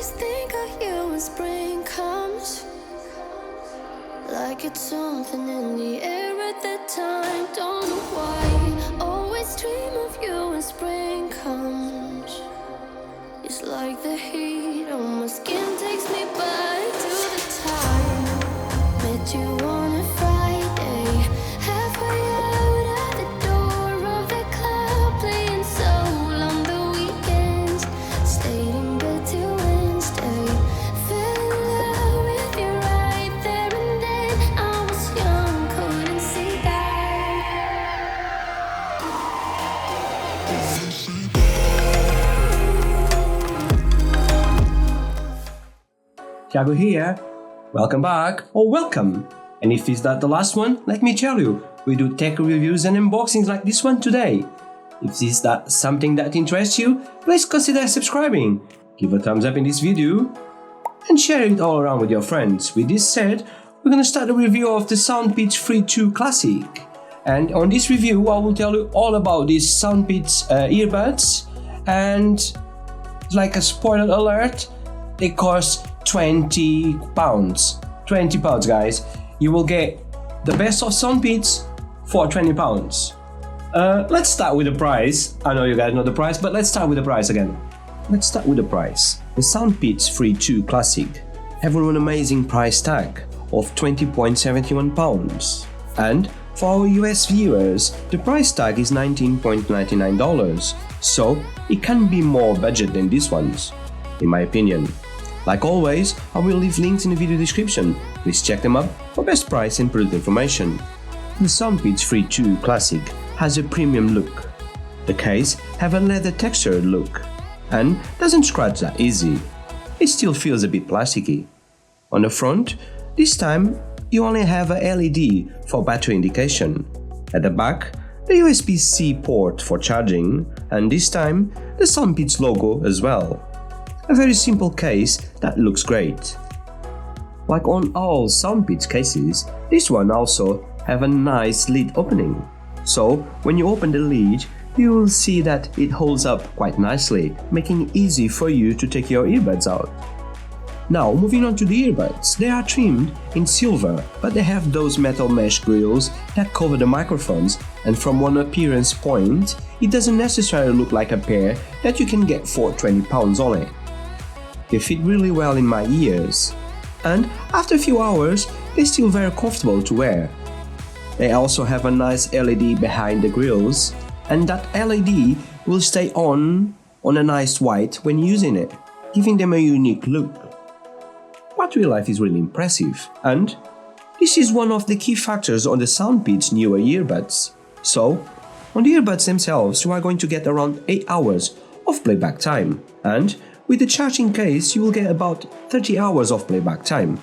always think of you when spring comes, like it's something in the air at that time. Don't know why, always dream of you when spring comes. It's like the heat on my skin takes me back to the time met you on a Friday, halfway out at the door of the club, playing soul on the weekends, stayed in bed till Wednesday, fell in love with you right there and then. I was young, couldn't see that. Thiago here. Welcome back, or welcome. And if it's not the last one, let me tell you, we do tech reviews and unboxings like this one today. If this is not something that interests you, please consider subscribing, give a thumbs up in this video, and share it all around with your friends. With this said, we're gonna start a review of the Soundpeats Free 2 Classic. And on this review, I will tell you all about these Soundpeats earbuds, and like a spoiler alert, they cost £20. £20, guys. You will get the best of Soundpeats for £20. Let's start with the price. I know you guys know the price, but let's start with the price again. Let's start with the price. The Soundpeats Free 2 Classic have an amazing price tag of £20.71. And for our US viewers, the price tag is $19.99. So it can be more budget than these ones, in my opinion. Like always, I will leave links in the video description. Please check them up for best price and product information. The Soundpeats Free 2 Classic has a premium look. The case have a leather textured look and doesn't scratch that easy. It still feels a bit plasticky. On the front, this time you only have a LED for battery indication. At the back, the USB-C port for charging, and this time the Soundpeats logo as well. A very simple case that looks great. Like on all Soundpeats cases, this one also have a nice lid opening. So when you open the lid, you will see that it holds up quite nicely, making it easy for you to take your earbuds out. Now moving on to the earbuds, they are trimmed in silver, but they have those metal mesh grills that cover the microphones, and from one appearance point, it doesn't necessarily look like a pair that you can get for £20 only. They fit really well in my ears, and after a few hours, they're still very comfortable to wear. They also have a nice LED behind the grills, and that LED will stay on a nice white when using it, giving them a unique look. Battery life is really impressive, and this is one of the key factors on the Soundpeats newer earbuds. So, on the earbuds themselves, you are going to get around 8 hours of playback time, and with the charging case, you will get about 30 hours of playback time.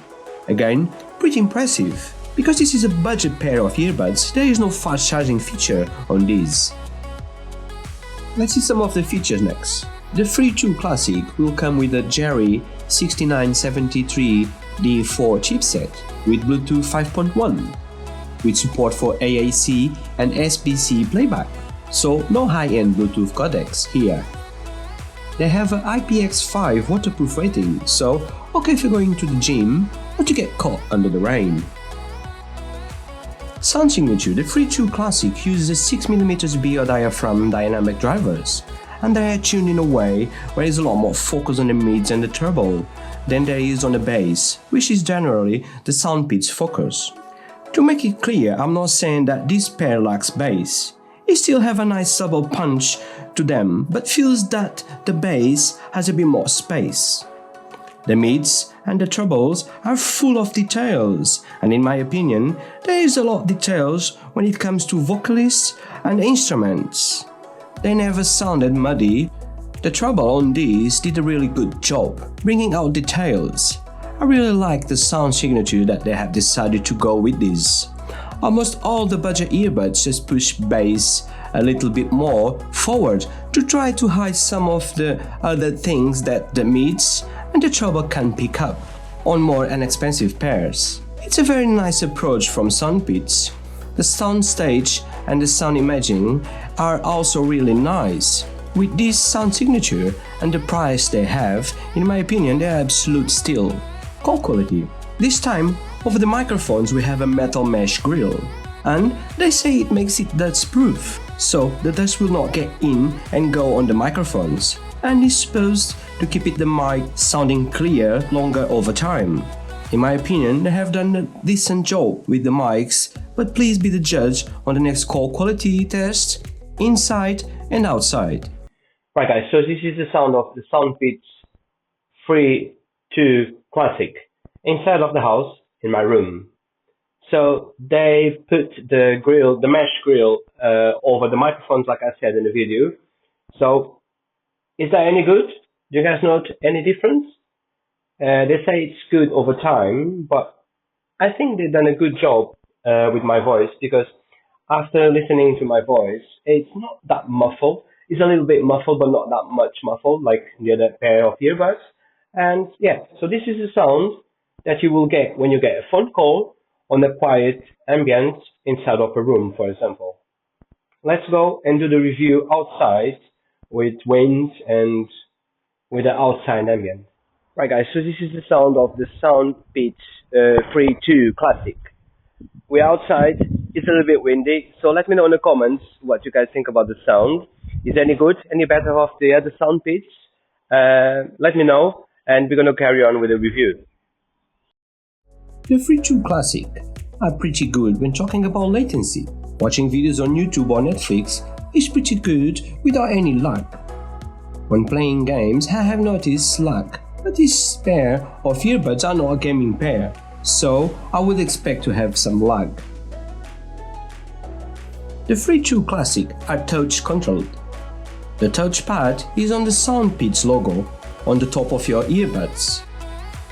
Again, pretty impressive. Because this is a budget pair of earbuds, there is no fast charging feature on these. Let's see some of the features next. The Free 2 Classic will come with a Jerry 6973D4 chipset with Bluetooth 5.1, with support for AAC and SBC playback, so no high-end Bluetooth codecs here. They have an IPX5 waterproof rating, so okay if you're going to the gym or to get caught under the rain. Sound signature, the Free 2 Classic uses a 6mm BO diaphragm dynamic drivers, and they are tuned in a way where there's a lot more focus on the mids and the treble than there is on the bass, which is generally the Soundpeats focus. To make it clear, I'm not saying that this pair lacks bass. It still have a nice subtle punch to them, but feels that the bass has a bit more space. The mids and the trebles are full of details, and in my opinion, there is a lot of details when it comes to vocalists and instruments. They never sounded muddy. The treble on these did a really good job, bringing out details. I really like the sound signature that they have decided to go with this. Almost all the budget earbuds just push bass a little bit more forward to try to hide some of the other things that the mids and the treble can pick up on more inexpensive pairs. It's a very nice approach from Soundpeats. The sound stage and the sound imaging are also really nice. with this sound signature and the price they have, in my opinion, they're absolute steal. Call quality. This time, over the microphones we have a metal mesh grill. And they say it makes it dust-proof, so the dust will not get in and go on the microphones, and is supposed to keep the mic sounding clear longer over time. In my opinion, they have done a decent job with the mics, but please be the judge on the next call quality test, inside and outside. Right guys, so this is the sound of the Soundpeats X-T200 Classic inside of the house in my room. So they put the grill, the mesh grill, over the microphones like I said in the video. So is that any good? Do you guys note any difference? They say it's good over time, but I think they've done a good job with my voice, because after listening to my voice, it's not that muffled. It's a little bit muffled, but not that much muffled like the other pair of earbuds. And yeah, so this is the sound that you will get when you get a phone call on a quiet ambience inside of a room, for example. Let's go and do the review outside with wind and with the outside ambient. Right guys, so this is the sound of the Soundpeats X-T200 Classic. We're outside, it's a little bit windy, so let me know in the comments what you guys think about the sound. Is it any good, any better off the other Soundpeats? Let me know, and we're gonna carry on with the review. The X-T200 Classic are pretty good when talking about latency. Watching videos on YouTube or Netflix is pretty good without any lag. When playing games, I have noticed lag, but this pair of earbuds are not a gaming pair, so I would expect to have some lag. The X-T200 Classic are touch controlled. The touchpad is on the Soundpeats logo on the top of your earbuds.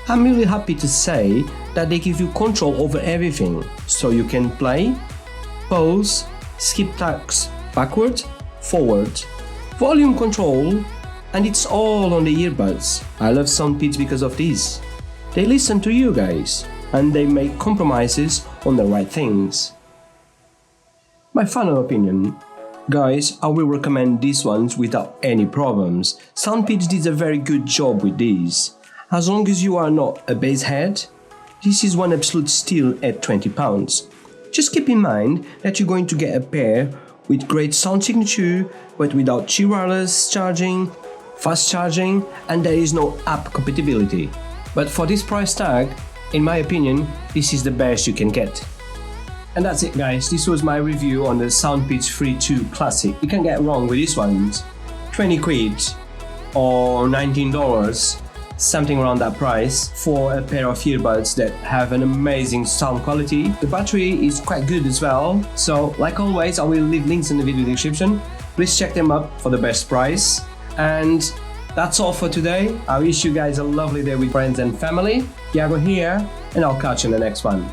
I'm really happy to say that they give you control over everything, so you can play, pause, skip tracks backward, forward, volume control, and it's all on the earbuds. I love Soundpeats because of this. They listen to you guys, and they make compromises on the right things. My final opinion. Guys, I will recommend these ones without any problems. Soundpeats did a very good job with these. As long as you are not a bass head, this is one absolute steal at £20. Just keep in mind that you're going to get a pair with great sound signature, but without wireless charging, fast charging, and there is no app compatibility. But for this price tag, in my opinion, this is the best you can get. And that's it guys, this was my review on the Soundpeats X-T200 Classic. You can't get wrong with these ones. 20 quid or $19, something around that price for a pair of earbuds that have an amazing sound quality. The battery is quite good as well, so like always I will leave links in the video description. Please check them up for the best price. And that's all for today. I wish you guys a lovely day with friends and family. Thiago here, and I'll catch you in the next one.